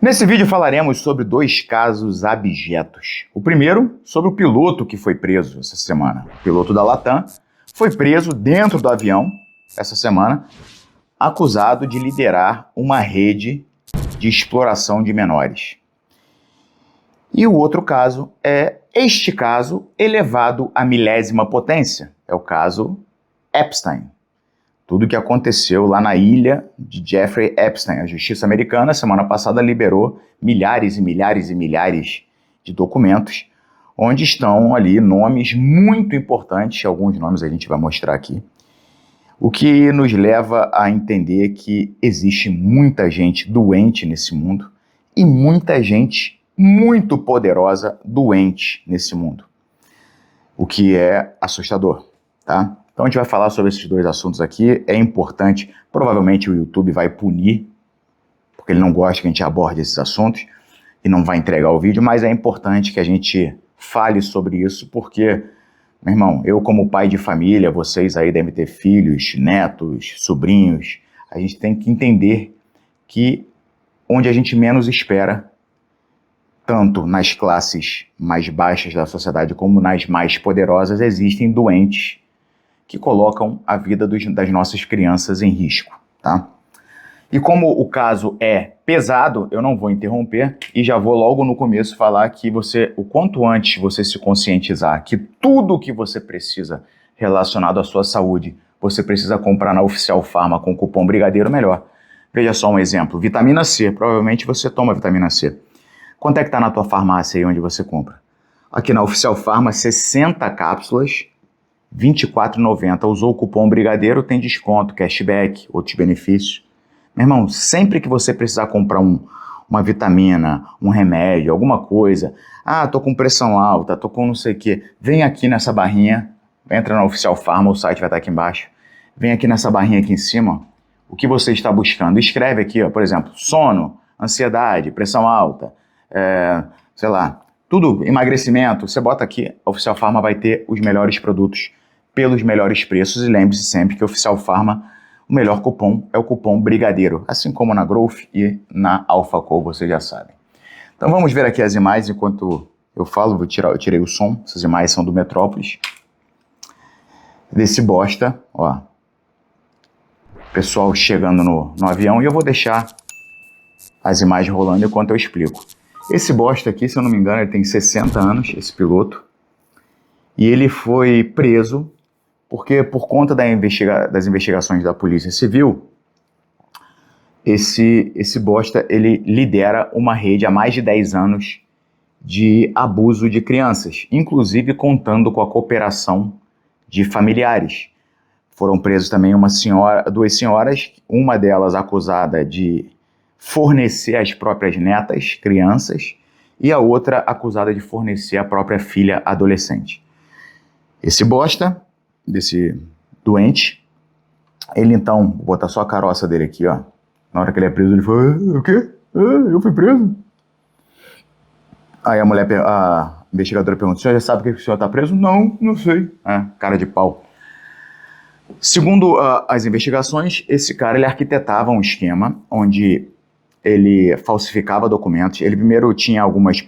Nesse vídeo falaremos sobre dois casos abjetos. O primeiro, sobre o piloto que foi preso essa semana. O piloto da Latam foi preso dentro do avião essa semana, acusado de liderar uma rede de exploração de menores. E o outro caso é este caso elevado à milésima potência. É o caso Epstein. Tudo que aconteceu lá na ilha de Jeffrey Epstein. A justiça americana, semana passada, liberou milhares e milhares e milhares de documentos, onde estão ali nomes muito importantes, alguns nomes a gente vai mostrar aqui, o que nos leva a entender que existe muita gente doente nesse mundo e muita gente muito poderosa doente nesse mundo, o que é assustador, tá? Então a gente vai falar sobre esses dois assuntos aqui. É importante, provavelmente o YouTube vai punir, porque ele não gosta que a gente aborde esses assuntos e não vai entregar o vídeo, mas é importante que a gente fale sobre isso, porque, meu irmão, eu como pai de família, vocês aí devem ter filhos, netos, sobrinhos, a gente tem que entender que onde a gente menos espera, tanto nas classes mais baixas da sociedade como nas mais poderosas, existem doentes que colocam a vida das nossas crianças em risco, tá? E como o caso é pesado, eu não vou interromper e já vou logo no começo falar que o quanto antes você se conscientizar que tudo que você precisa relacionado à sua saúde, você precisa comprar na Oficial Pharma com o cupom Brigadeiro, melhor. Veja só um exemplo, vitamina C, provavelmente você toma vitamina C. Quanto é que tá na tua farmácia aí onde você compra? Aqui na Oficial Pharma, 60 cápsulas, R$ 24,90. Usou o cupom Brigadeiro, tem desconto, cashback, outros benefícios. Meu irmão, sempre que você precisar comprar uma vitamina, um remédio, alguma coisa, tô com pressão alta, tô com não sei o que, vem aqui nessa barrinha, entra na Oficial Pharma, o site vai estar aqui embaixo, vem aqui nessa barrinha aqui em cima, o que você está buscando. Escreve aqui, ó, por exemplo, sono, ansiedade, pressão alta, sei lá, tudo, emagrecimento, você bota aqui, a Oficial Pharma vai ter os melhores produtos pelos melhores preços, e lembre-se sempre que a Oficial Pharma, o melhor cupom é o cupom Brigadeiro, assim como na Growth e na AlphaCo, vocês já sabem. Então vamos ver aqui as imagens enquanto eu falo, eu tirei o som, essas imagens são do Metrópolis, desse bosta, ó, pessoal chegando no avião, e eu vou deixar as imagens rolando enquanto eu explico. Esse bosta aqui, se eu não me engano, ele tem 60 anos, esse piloto, e ele foi preso porque, por conta das investigações da Polícia Civil, esse bosta, ele lidera uma rede há mais de 10 anos de abuso de crianças, inclusive contando com a cooperação de familiares. Foram presos também duas senhoras, uma delas acusada de fornecer as próprias netas, crianças, e a outra acusada de fornecer a própria filha adolescente. Esse bosta, desse doente, ele então, vou botar só a caroça dele aqui, ó. Na hora que ele é preso, ele falou, o quê? Eu fui preso? Aí a investigadora pergunta, o senhor já sabe por que o senhor está preso? Não sei. Cara de pau. Segundo as investigações, esse cara, ele arquitetava um esquema onde ele falsificava documentos. Ele primeiro tinha algumas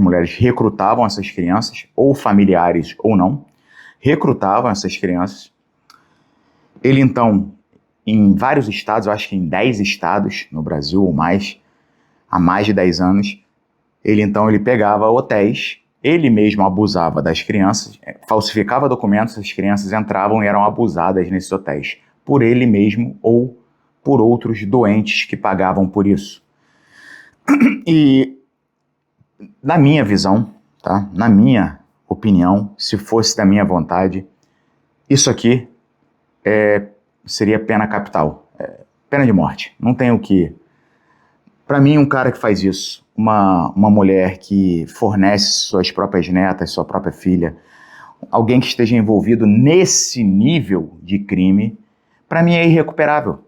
mulheres recrutavam essas crianças, ou familiares ou não, recrutavam essas crianças. Ele então, em vários estados, eu acho que em 10 estados no Brasil ou mais, há mais de 10 anos, ele pegava hotéis, ele mesmo abusava das crianças, falsificava documentos, as crianças entravam e eram abusadas nesses hotéis, por ele mesmo ou por outros doentes que pagavam por isso. E, na minha visão, tá? Na minha opinião, se fosse da minha vontade, isso aqui seria pena capital, pena de morte. Não tem o que... Para mim, um cara que faz isso, uma mulher que fornece suas próprias netas, sua própria filha, alguém que esteja envolvido nesse nível de crime, para mim é irrecuperável.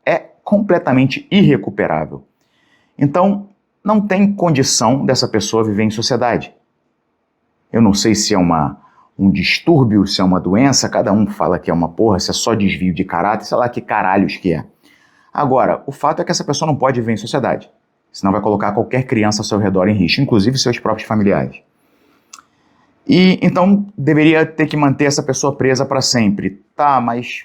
É completamente irrecuperável. Então, não tem condição dessa pessoa viver em sociedade. Eu não sei se é um distúrbio, se é uma doença, cada um fala que é uma porra, se é só desvio de caráter, sei lá que caralhos que é. Agora, o fato é que essa pessoa não pode viver em sociedade. Senão vai colocar qualquer criança ao seu redor em risco, inclusive seus próprios familiares. E então deveria ter que manter essa pessoa presa para sempre. Tá, mas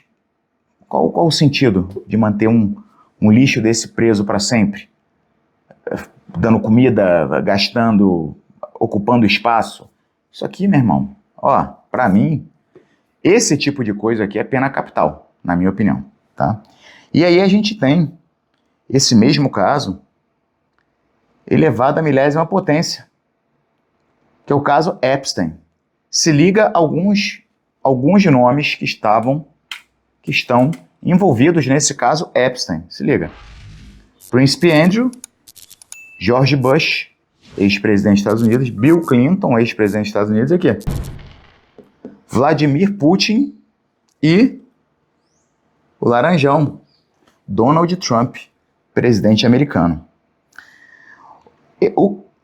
qual o sentido de manter um lixo desse preso para sempre? Dando comida, gastando, ocupando espaço. Isso aqui, meu irmão, ó, para mim, esse tipo de coisa aqui é pena capital, na minha opinião, tá? E aí a gente tem esse mesmo caso elevado à milésima potência, que é o caso Epstein. Se liga alguns nomes que estão envolvidos nesse caso Epstein. Se liga. Príncipe Andrew, George Bush, ex-presidente dos Estados Unidos, Bill Clinton, ex-presidente dos Estados Unidos, e aqui, Vladimir Putin e o laranjão, Donald Trump, presidente americano.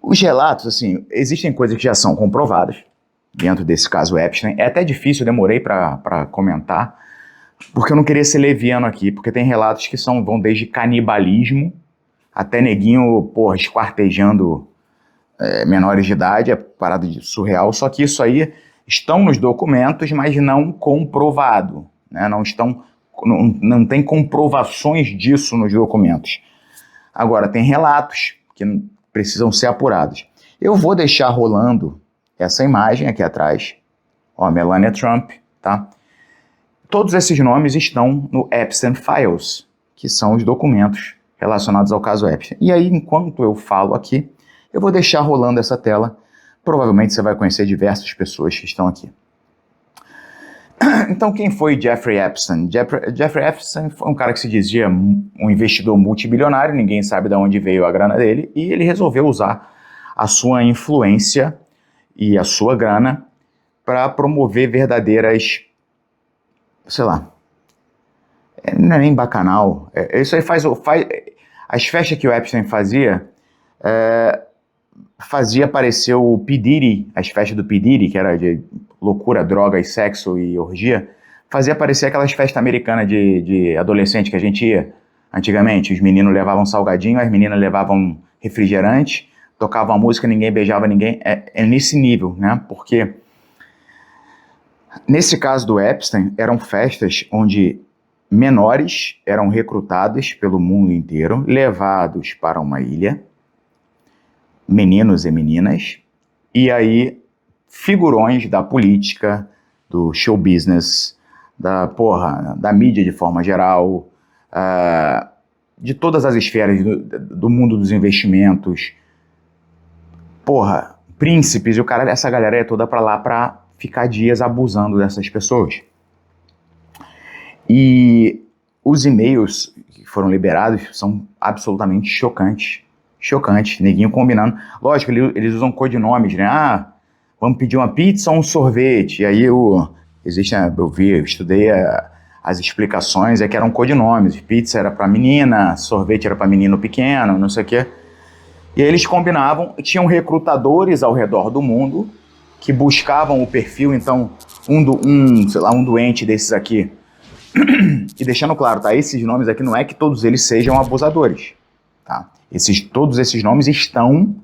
Os relatos, assim, existem coisas que já são comprovadas dentro desse caso Epstein. É até difícil, eu demorei para comentar, porque eu não queria ser leviano aqui, porque tem relatos que vão desde canibalismo até neguinho, porra, esquartejando menores de idade, é parada de surreal, só que isso aí estão nos documentos, mas não comprovado, né? Não tem comprovações disso nos documentos. Agora, tem relatos que precisam ser apurados. Eu vou deixar rolando essa imagem aqui atrás, ó, Melania Trump, tá? Todos esses nomes estão no Epstein Files, que são os documentos relacionados ao caso Epstein. E aí, enquanto eu falo aqui, eu vou deixar rolando essa tela. Provavelmente você vai conhecer diversas pessoas que estão aqui. Então, quem foi Jeffrey Epstein? Jeffrey Epstein foi um cara que se dizia um investidor multibilionário, ninguém sabe de onde veio a grana dele, e ele resolveu usar a sua influência e a sua grana para promover verdadeiras, sei lá, não é nem bacanal, isso aí faz as festas que o Epstein fazia aparecer o P. Diddy, as festas do P. Diddy, que era de loucura, drogas, sexo e orgia, fazia aparecer aquelas festas americanas de adolescente que a gente ia antigamente. Os meninos levavam salgadinho, as meninas levavam refrigerante, tocavam a música, ninguém beijava ninguém. É nesse nível, né? Porque nesse caso do Epstein, eram festas onde menores eram recrutados pelo mundo inteiro, levados para uma ilha, meninos e meninas, e aí figurões da política, do show business, da mídia de forma geral, de todas as esferas do mundo dos investimentos, príncipes e o caralho, essa galera é toda pra lá pra ficar dias abusando dessas pessoas. E os e-mails que foram liberados são absolutamente chocantes. Chocantes, neguinho combinando. Lógico, eles usam codinomes, né? Vamos pedir uma pizza ou um sorvete. E aí eu estudei as explicações, que eram codinomes. Pizza era para menina, sorvete era para menino pequeno, não sei o quê. E aí eles combinavam, tinham recrutadores ao redor do mundo que buscavam o perfil, então, um doente desses aqui. E deixando claro, tá? Esses nomes aqui não é que todos eles sejam abusadores, tá? Todos esses nomes estão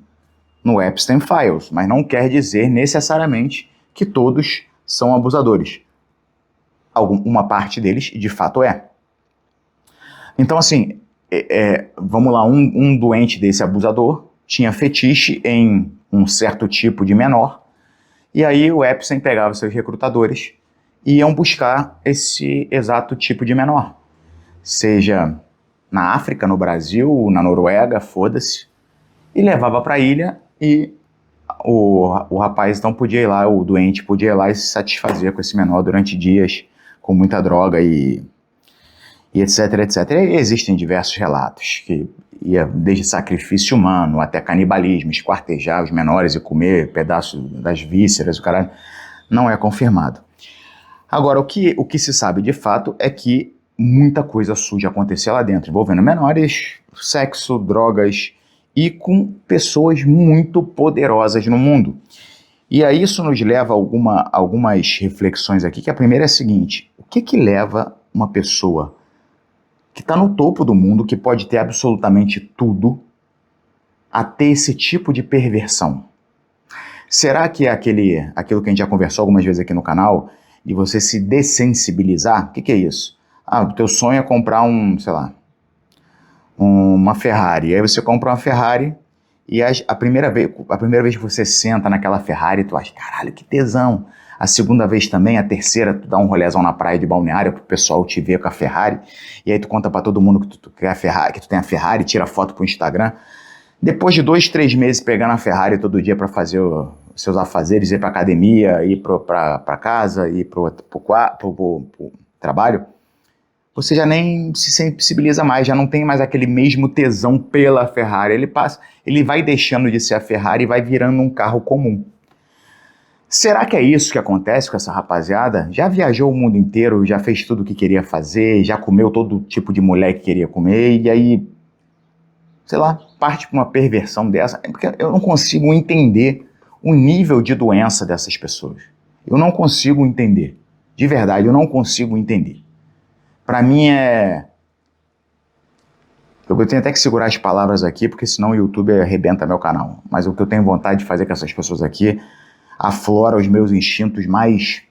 no Epstein Files, mas não quer dizer necessariamente que todos são abusadores. Uma parte deles, de fato, é. Então, assim, vamos lá, um doente desse abusador tinha fetiche em um certo tipo de menor, e aí o Epstein pegava seus recrutadores e iam buscar esse exato tipo de menor. Seja na África, no Brasil, na Noruega, foda-se, e levava para a ilha e o rapaz então podia ir lá, o doente podia ir lá e se satisfazer com esse menor durante dias, com muita droga e etc, etc. E existem diversos relatos que ia desde sacrifício humano até canibalismo, esquartejar os menores e comer pedaços das vísceras, o caralho, não é confirmado. Agora, o que se sabe de fato é que muita coisa suja acontecia lá dentro, envolvendo menores, sexo, drogas e com pessoas muito poderosas no mundo. E aí isso nos leva a algumas reflexões aqui, que a primeira é a seguinte: o que leva uma pessoa que está no topo do mundo, que pode ter absolutamente tudo, a ter esse tipo de perversão? Será que é aquilo que a gente já conversou algumas vezes aqui no canal, de você se dessensibilizar? O que é isso? O teu sonho é comprar uma Ferrari. Aí você compra uma Ferrari e a primeira vez que você senta naquela Ferrari, tu acha, caralho, que tesão. A segunda vez também, a terceira, tu dá um rolezão na praia de Balneário pro pessoal te ver com a Ferrari, e aí tu conta pra todo mundo que tu quer a Ferrari, que tu tem a Ferrari, tira foto pro Instagram. Depois de 2, 3 meses pegando a Ferrari todo dia pra fazer os seus afazeres, ir pra academia, ir pra casa, ir pro trabalho, você já nem se sensibiliza mais, já não tem mais aquele mesmo tesão pela Ferrari. Ele vai deixando de ser a Ferrari e vai virando um carro comum. Será que é isso que acontece com essa rapaziada? Já viajou o mundo inteiro, já fez tudo o que queria fazer, já comeu todo tipo de mulher que queria comer, e aí, sei lá, parte para uma perversão dessa? Porque eu não consigo entender o nível de doença dessas pessoas. Eu não consigo entender. De verdade, eu não consigo entender. Para mim eu tenho até que segurar as palavras aqui, porque senão o YouTube arrebenta meu canal. Mas o que eu tenho vontade de fazer com essas pessoas aqui aflora os meus instintos mais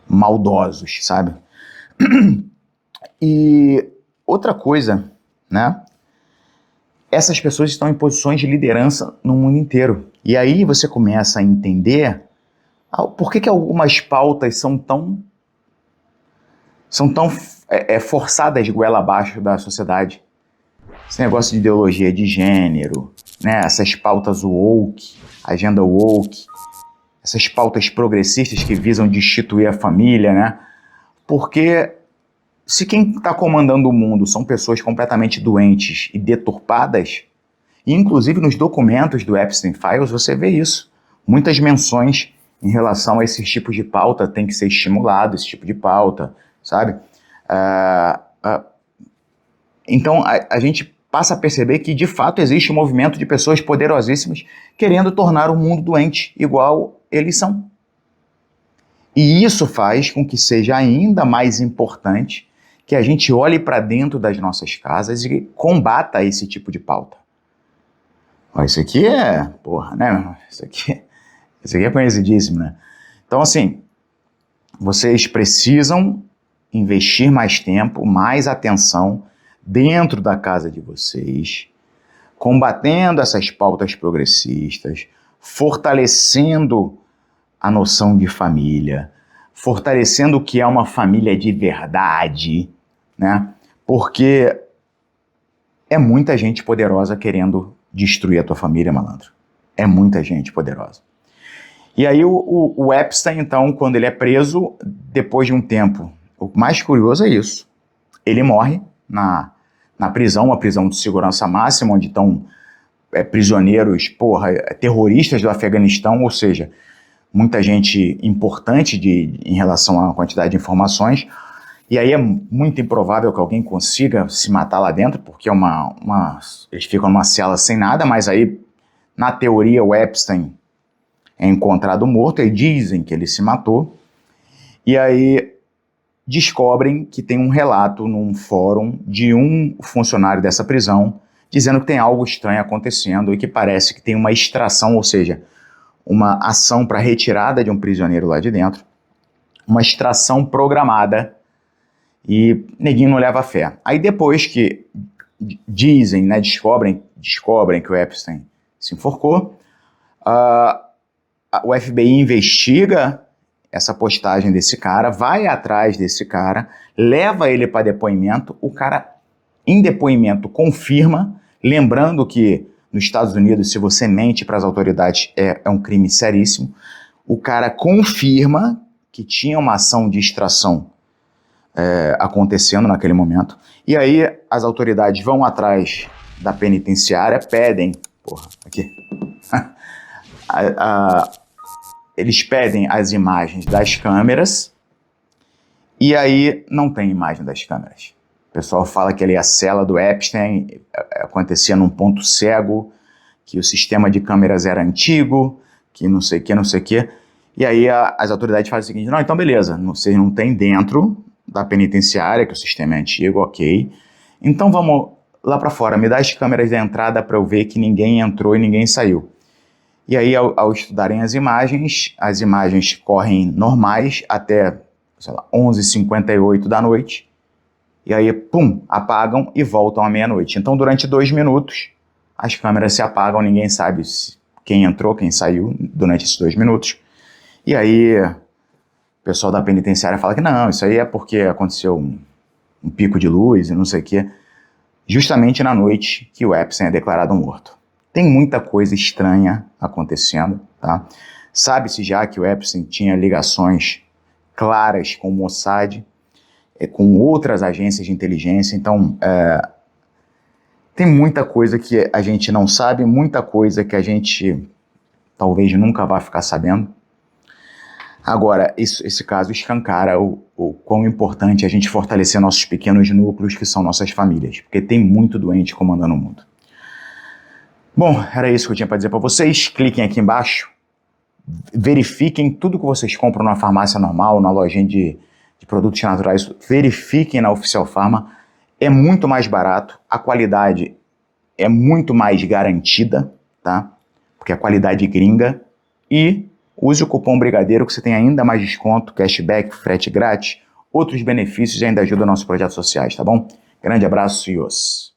maldosos, sabe? E outra coisa, né? Essas pessoas estão em posições de liderança no mundo inteiro. E aí você começa a entender por que algumas pautas são tão forçadas de goela abaixo da sociedade. Esse negócio de ideologia de gênero, né? Essas pautas woke, agenda woke, essas pautas progressistas que visam destituir a família, né? Porque se quem está comandando o mundo são pessoas completamente doentes e deturpadas, e inclusive nos documentos do Epstein Files você vê isso. Muitas menções em relação a esses tipos de pauta tem que ser estimulado, esse tipo de pauta, sabe? Então a gente passa a perceber que de fato existe um movimento de pessoas poderosíssimas querendo tornar o mundo doente igual eles são. E isso faz com que seja ainda mais importante que a gente olhe para dentro das nossas casas e combata esse tipo de pauta. Isso aqui né? Isso aqui é conhecidíssimo, né? Então, assim, vocês precisam investir mais tempo, mais atenção dentro da casa de vocês, combatendo essas pautas progressistas, fortalecendo a noção de família, fortalecendo o que é uma família de verdade, né? Porque é muita gente poderosa querendo destruir a tua família, malandro. É muita gente poderosa. E aí o Epstein, então, quando ele é preso, depois de um tempo, o mais curioso é isso. Ele morre na prisão, uma prisão de segurança máxima, onde estão prisioneiros, terroristas do Afeganistão, ou seja, muita gente importante em relação à quantidade de informações. E aí é muito improvável que alguém consiga se matar lá dentro, porque eles ficam numa cela sem nada, mas aí, na teoria, o Epstein é encontrado morto, e dizem que ele se matou, e aí descobrem que tem um relato num fórum de um funcionário dessa prisão, dizendo que tem algo estranho acontecendo e que parece que tem uma extração, ou seja, uma ação para retirada de um prisioneiro lá de dentro, uma extração programada, e neguinho não leva fé. Aí depois que dizem, né, descobrem que o Epstein se enforcou, o FBI investiga essa postagem desse cara, vai atrás desse cara, leva ele para depoimento, o cara em depoimento confirma, lembrando que nos Estados Unidos, se você mente para as autoridades, é um crime seríssimo, o cara confirma que tinha uma ação de extração acontecendo naquele momento, e aí as autoridades vão atrás da penitenciária, pedem, eles pedem as imagens das câmeras, e aí não tem imagem das câmeras. O pessoal fala que ali a cela do Epstein acontecia num ponto cego, que o sistema de câmeras era antigo, que não sei o que. E aí as autoridades fazem o seguinte: não, então beleza, vocês não têm dentro da penitenciária, que o sistema é antigo, ok. Então vamos lá para fora, me dá as câmeras da entrada para eu ver que ninguém entrou e ninguém saiu. E aí, ao estudarem as imagens correm normais até, sei lá, 11h58 da noite, e aí, pum, apagam e voltam à meia-noite. Então, durante 2 minutos, as câmeras se apagam, ninguém sabe quem entrou, quem saiu durante esses 2 minutos. E aí, o pessoal da penitenciária fala que não, isso aí é porque aconteceu um pico de luz e não sei o quê, justamente na noite que o Epstein é declarado morto. Tem muita coisa estranha acontecendo, tá? Sabe-se já que o Epstein tinha ligações claras com o Mossad, com outras agências de inteligência, então tem muita coisa que a gente não sabe, muita coisa que a gente talvez nunca vá ficar sabendo. Agora, esse caso escancara o quão importante é a gente fortalecer nossos pequenos núcleos, que são nossas famílias, porque tem muito doente comandando o mundo. Bom, era isso que eu tinha para dizer para vocês. Cliquem aqui embaixo, verifiquem tudo que vocês compram na farmácia normal, na lojinha de produtos naturais, verifiquem na Oficial Pharma, é muito mais barato, a qualidade é muito mais garantida, tá? Porque é qualidade gringa, e use o cupom Brigadeiro que você tem ainda mais desconto, cashback, frete grátis, outros benefícios e ainda ajuda nossos projetos sociais, tá bom? Grande abraço e os...